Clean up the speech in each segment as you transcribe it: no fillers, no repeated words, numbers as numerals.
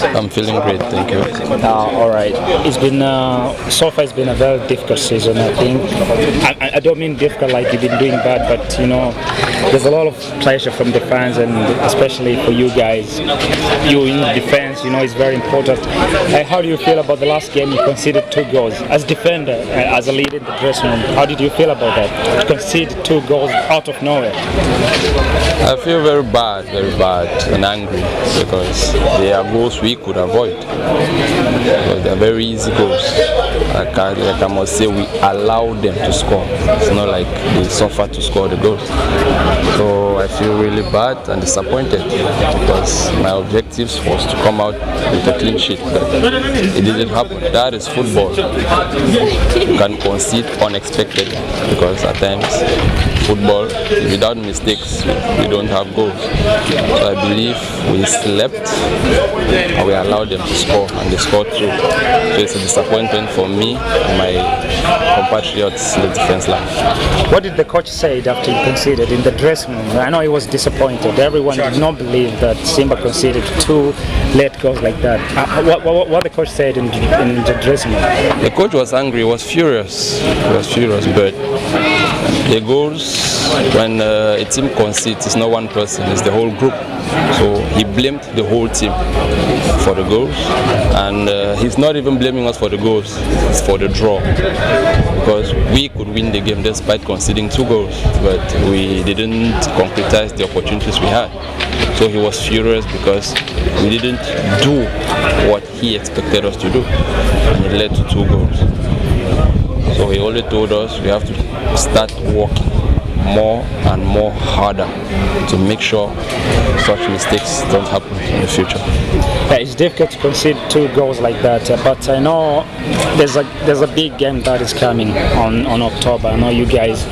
I'm feeling great, thank you. All right. It's been so far. It's been a very difficult season. I think. I don't mean difficult like you've been doing bad, but you know, there's a lot of pressure from the fans, and especially for you guys. You in defense, you know, it's very important. How do you feel about the last game? You conceded 2 goals as defender, as a leader in the dressing room. How did you feel about that? To concede 2 goals out of nowhere. I feel very bad and angry because they are goals we could avoid. They are very easy goals. Like I must say, we allowed them to score. It's not like they suffered to score the goals. So I feel really bad and disappointed because my objectives was to come out with a clean sheet, but it didn't happen. That is football. You can concede unexpectedly because at times football, without mistakes, we don't have goals. So I believe we slept and we allowed them to score, and they scored through. So it's a disappointment for me and my compatriots in the defense line. What did the coach say after he conceded in the dressing room? I know he was disappointed. Everyone did not believe that Simba conceded 2 late goals like that. What the coach said in the dressing room? The coach was angry, he was furious. But the goals, when a team concedes, it's not one person, it's the whole group. So he blamed the whole team for the goals, and he's not even blaming us for the goals, it's for the draw. Because we could win the game despite conceding 2 goals, but we didn't concretize the opportunities we had. So he was furious because we didn't do what he expected us to do, and it led to 2 goals. So he only told us we have to start working more and more harder to make sure such mistakes don't happen in the future. Yeah, it's difficult to concede 2 goals like that, but I know there's a big game that is coming on October. I know you guys,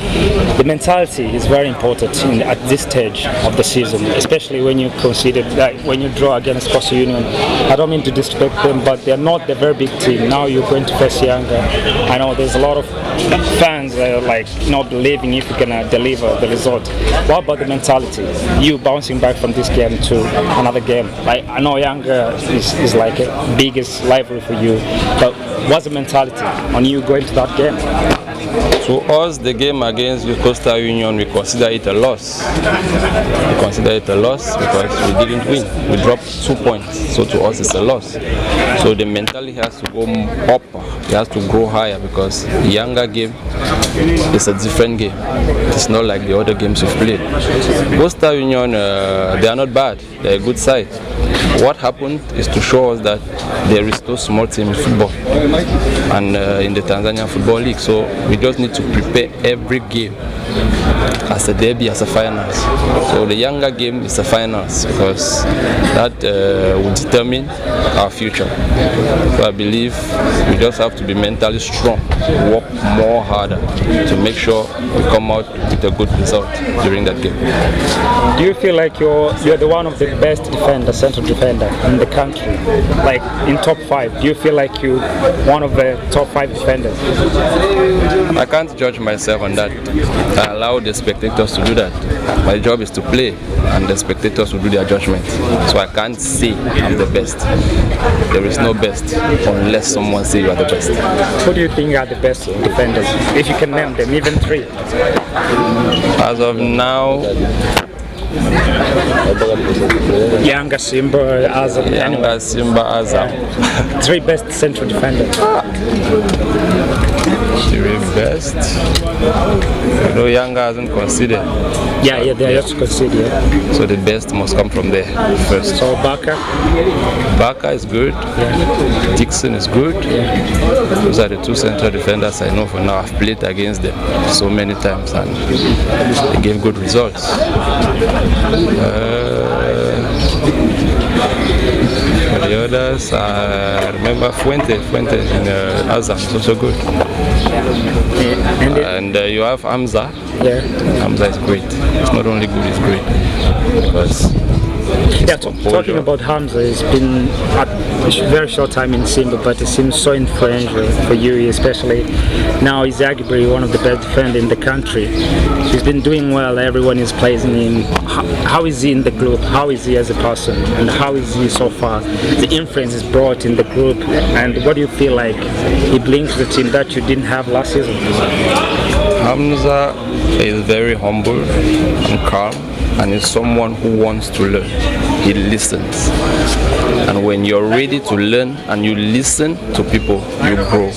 the mentality is very important at this stage of the season, especially when you consider when you draw against Coastal Union. I don't mean to disrespect them, but they're not the very big team. Now you're going to face YANGA. I know there's a lot of fans that are like not believing if you're gonna deliver the result. What about the mentality? You bouncing back from this game to another game. Like, I know YANGA is like a biggest rivalry for you, but what's the mentality on you going to that game? To us, the game against the Coastal Union, we consider it a loss. We consider it a loss because we didn't win. We dropped 2 points, so to us it's a loss. So the mentality has to go up, it has to grow higher because the YANGA game is a different game. It's not like the other games we've played. Coastal Union, they are not bad, they're a good side. What happened is to show us that there is no small team in football and in the Tanzania Football League. So we just need to prepare every game as a derby, as a finals. So the YANGA game is a finals because that will determine our future. So I believe we just have to be mentally strong, work more harder to make sure we come out with a good result during that game. Do you feel like you're the one of the best defenders, central defender in the country, like in top 5? Do you feel like you're one of the top 5 defenders? I can't judge myself on that. I allow the spectators to do that. My job is to play, and the spectators will do their judgment. So I can't say I'm the best. There is no best unless someone says you are the best. Who do you think are the best defenders? If you can name them, even 3. As of now, YANGA, Simba, Azam. YANGA, Simba, Azam. 3 best central defenders. 3 best. You know, YANGA hasn't considered. Yeah, they are yet to consider. Yeah. So the best must come from there first. So Bacca is good. Yeah. DICKSON is good. Yeah. Those are the 2 central defenders I know for now. I've played against them so many times and they gave good results. The others, I remember Fuente in Azam is also good. And you have Hamza. Yeah. Hamza is great. It's not only good, it's great. Because Yeah, talking about Hamza, it's been a very short time in Simba, but it seems so influential for you, especially now. He's arguably one of the best defenders in the country. He's been doing well. Everyone is praising him. How is he in the group? How is he as a person? And how is he so far? The influence is brought in the group. And what do you feel like he brings to the team that you didn't have last season? Hamza is very humble and calm, and is someone who wants to learn. He listens, and when you're ready to learn and you listen to people, you grow.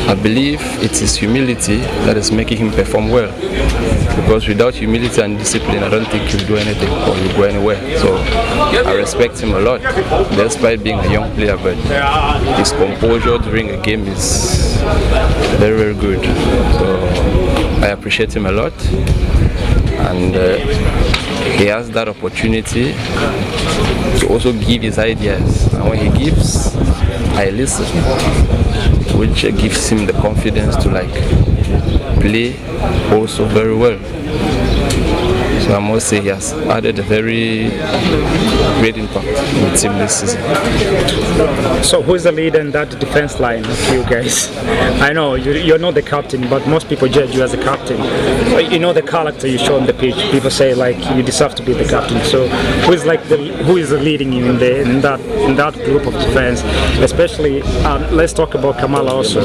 I believe it is humility that is making him perform well, because without humility and discipline, I don't think you'll do anything or you'll go anywhere. So I respect him a lot, despite being a young player, but his composure during a game is very, very good. So I appreciate him a lot, and he has that opportunity to also give his ideas, and when he gives, I listen, which gives him the confidence to play also very well. So I must say he has added a very great impact in the team this season. So who is the leader in that defense line for you guys? I know you're not the captain, but most people judge you as a captain. You know the character you show on the pitch. People say you deserve to be the captain. So who is leading you in that group of defense? Especially let's talk about Kamala also,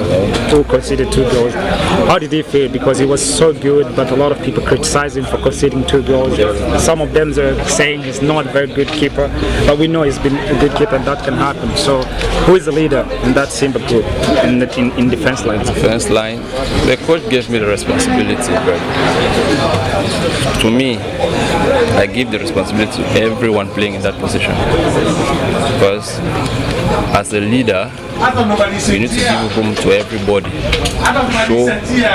who conceded 2 goals. How did he feel? Because he was so good, but a lot of people criticize him for conceding 2 goals. Some of them are saying he's not a very good keeper, but we know he's been a good keeper, and that can happen. So who is the leader in that Simba group in defense line? Defense line, the coach gave me the responsibility, but to me, I give the responsibility to everyone playing in that position, because as a leader, you need to give room to everybody,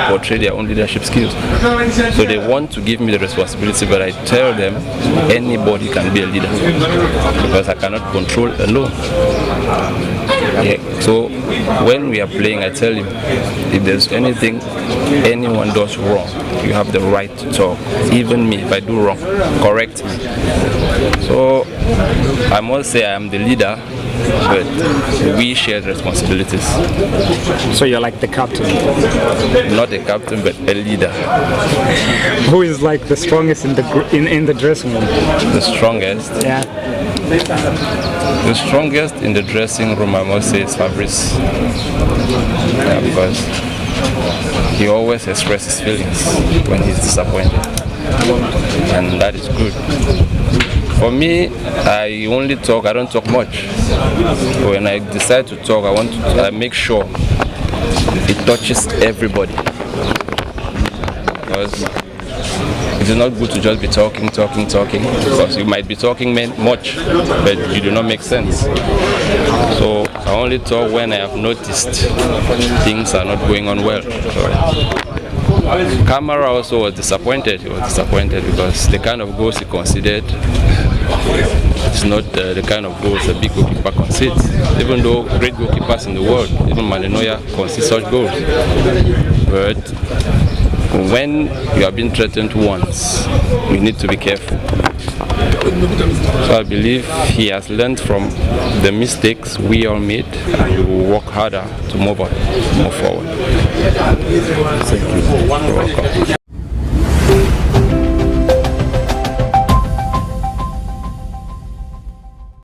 portray their own leadership skills. So they want to give me the responsibility, but I tell them anybody can be a leader, because I cannot control alone. Yeah. So when we are playing, I tell him, if there's anything anyone does wrong, you have the right to talk. Even me, if I do wrong, correct me. So I must say I am the leader, but we share responsibilities. So you're like the captain? Not a captain, but a leader. Who is the strongest in the dressing room? The strongest? Yeah. The strongest in the dressing room, I must say, is Fabrice. Yeah, because he always expresses feelings when he's disappointed, and that is good. For me, I only talk, I don't talk much. When I decide to talk, I make sure it touches everybody. Because it is not good to just be talking, because you might be talking much, but you do not make sense. So I only talk when I have noticed things are not going on well. Camara also was disappointed. He was disappointed because the kind of goals he conceded, it's not the kind of goals a big goalkeeper concedes. Even though great goalkeepers in the world, even MALONE concede such goals. But when you have been threatened once, you need to be careful. So I believe he has learned from the mistakes we all made, and we will work harder to move forward. Thank you. You're welcome.